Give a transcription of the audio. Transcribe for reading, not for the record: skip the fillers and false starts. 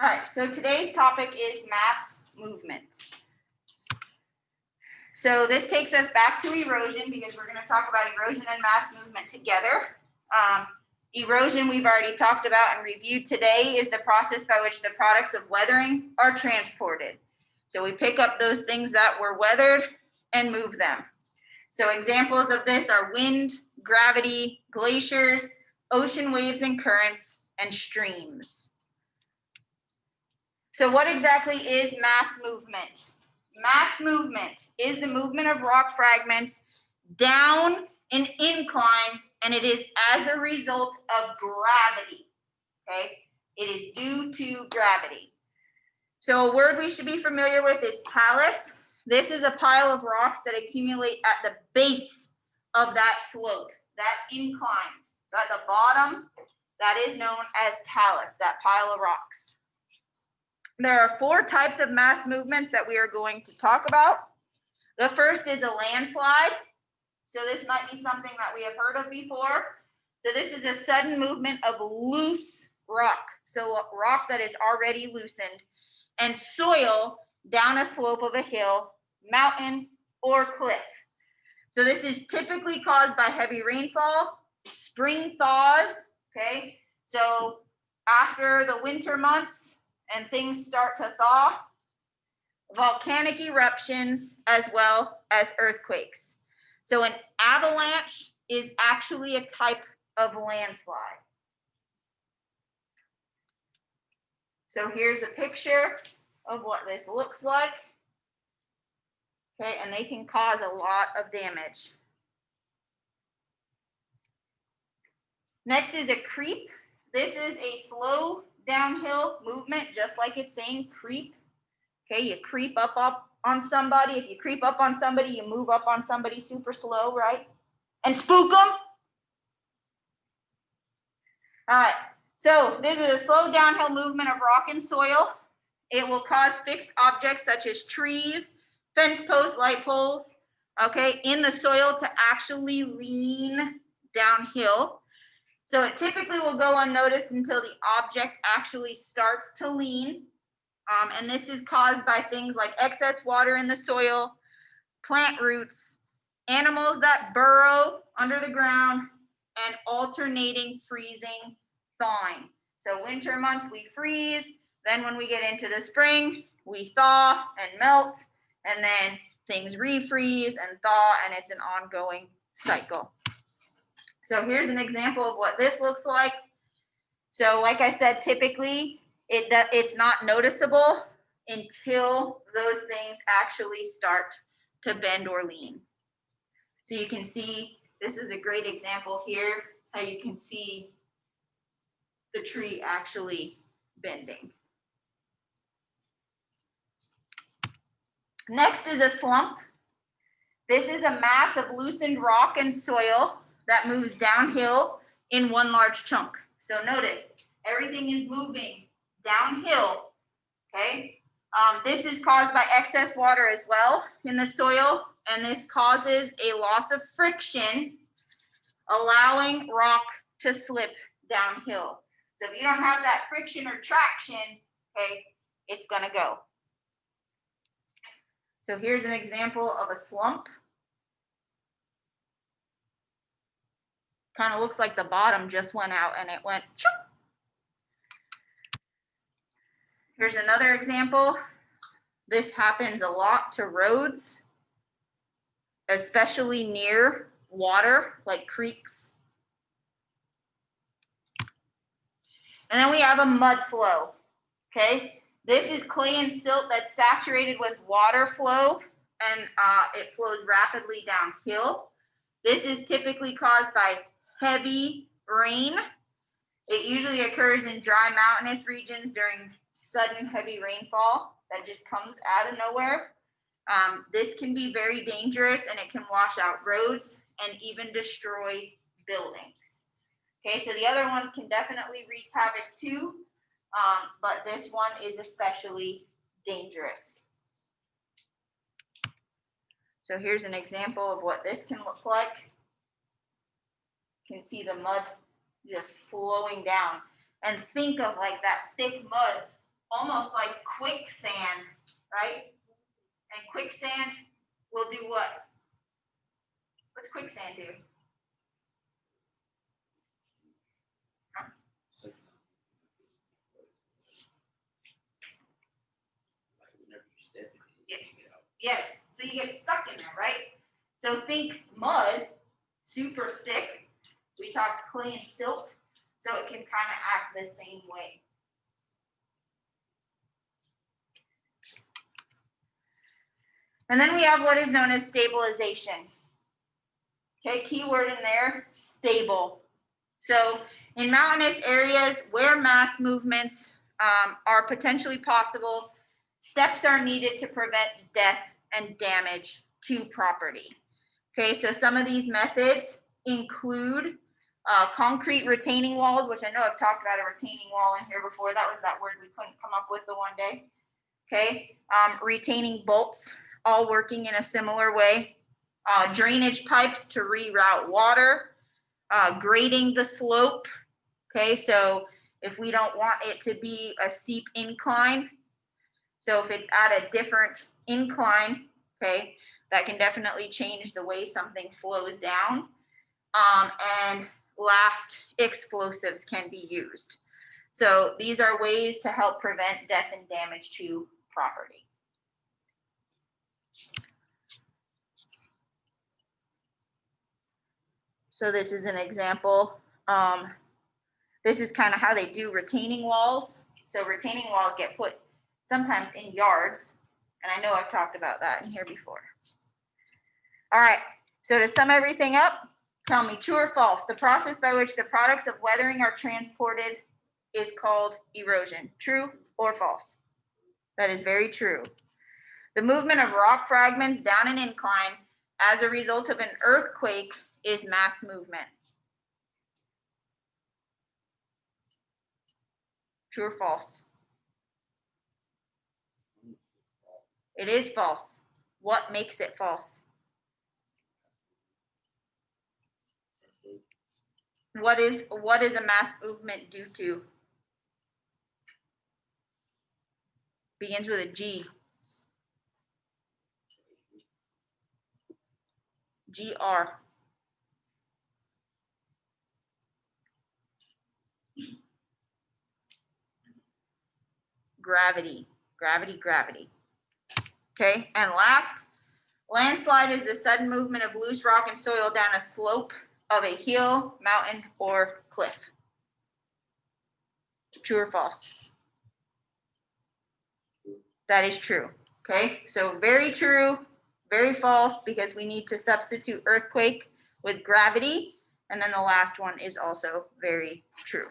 All right, so today's topic is mass movement. So this takes us back to erosion because we're going to talk about erosion and mass movement together. Erosion we've already talked about and reviewed today is the process by which the products of weathering are transported. So we pick up those things that were weathered and move them. So examples of this are wind, gravity, glaciers, ocean waves and currents, and streams. So what exactly is mass movement? Mass movement is the movement of rock fragments down an incline, and it is as a result of gravity, okay? It is due to gravity. So a word we should be familiar with is talus. This is a pile of rocks that accumulate at the base of that slope, that incline. So at the bottom, that is known as talus, that pile of rocks. There are 4 types of mass movements that we are going to talk about. The first is a landslide. So this might be something that we have heard of before. So this is a sudden movement of loose rock. So rock that is already loosened and soil down a slope of a hill, mountain, or cliff. So this is typically caused by heavy rainfall, spring thaws, okay? So after the winter months and things start to thaw, volcanic eruptions, as well as earthquakes. So an avalanche is actually a type of landslide. So here's a picture of what this looks like. Okay, and they can cause a lot of damage. Next is a creep. This is a slow downhill movement, just like it's saying creep. Okay, you creep up on somebody. If you creep up on somebody, you move up on somebody super slow, right? And spook them. All right, so this is a slow downhill movement of rock and soil. It will cause fixed objects such as trees, fence posts, light poles, okay, in the soil to actually lean downhill. So it typically will go unnoticed until the object actually starts to lean. And this is caused by things like excess water in the soil, plant roots, animals that burrow under the ground, and alternating freezing, thawing. So winter months we freeze, then when we get into the spring, we thaw and melt, and then things refreeze and thaw, and it's an ongoing cycle. So here's an example of what this looks like. So like I said, typically it's not noticeable until those things actually start to bend or lean. So you can see, this is a great example here, how you can see the tree actually bending. Next is a slump. This is a mass of loosened rock and soil that moves downhill in one large chunk. So notice, everything is moving downhill, okay? This is caused by excess water as well in the soil, and this causes a loss of friction, allowing rock to slip downhill. So if you don't have that friction or traction, okay, it's gonna go. So here's an example of a slump. Kind of looks like the bottom just went out and it went choop. Here's another example. This happens a lot to roads, especially near water, like creeks. And then we have a mud flow, okay? This is clay and silt that's saturated with water flow, and it flows rapidly downhill. This is typically caused by heavy rain. It usually occurs in dry mountainous regions during sudden heavy rainfall that just comes out of nowhere. This can be very dangerous, and it can wash out roads and even destroy buildings. Okay, so the other ones can definitely wreak havoc too, but this one is especially dangerous. So here's an example of what this can look like. You can see the mud just flowing down. And think of like that thick mud almost like quicksand, right? And quicksand will do what? What's quicksand do? Yes, so you get stuck in there, right? So think mud, super thick. We talked clay and silt, so it can kind of act the same way. And then we have what is known as stabilization. Okay, key word in there, stable. So in mountainous areas where mass movements are potentially possible, steps are needed to prevent death and damage to property. Okay, so some of these methods include concrete retaining walls, which I know I've talked about a retaining wall in here before. That was that word we couldn't come up with the one day. Okay, retaining bolts, all working in a similar way. Drainage pipes to reroute water, grading the slope. Okay, so if we don't want it to be a steep incline, so if it's at a different incline, okay, that can definitely change the way something flows down. And last, explosives can be used. So these are ways to help prevent death and damage to property. So this is an example. This is kind of how they do retaining walls. So retaining walls get put sometimes in yards. And I know I've talked about that in here before. All right, so to sum everything up, tell me true or false. The process by which the products of weathering are transported is called erosion. True or false? That is very true. The movement of rock fragments down an incline as a result of an earthquake is mass movement. True or false? It is false. What makes it false? What is a mass movement due to? Begins with a G. GR. Gravity. Gravity, gravity. Okay, and last, landslide is the sudden movement of loose rock and soil down a slope of a hill, mountain, or cliff. True or false? That is true. Okay, so very true, very false, because we need to substitute earthquake with gravity. And then the last one is also very true.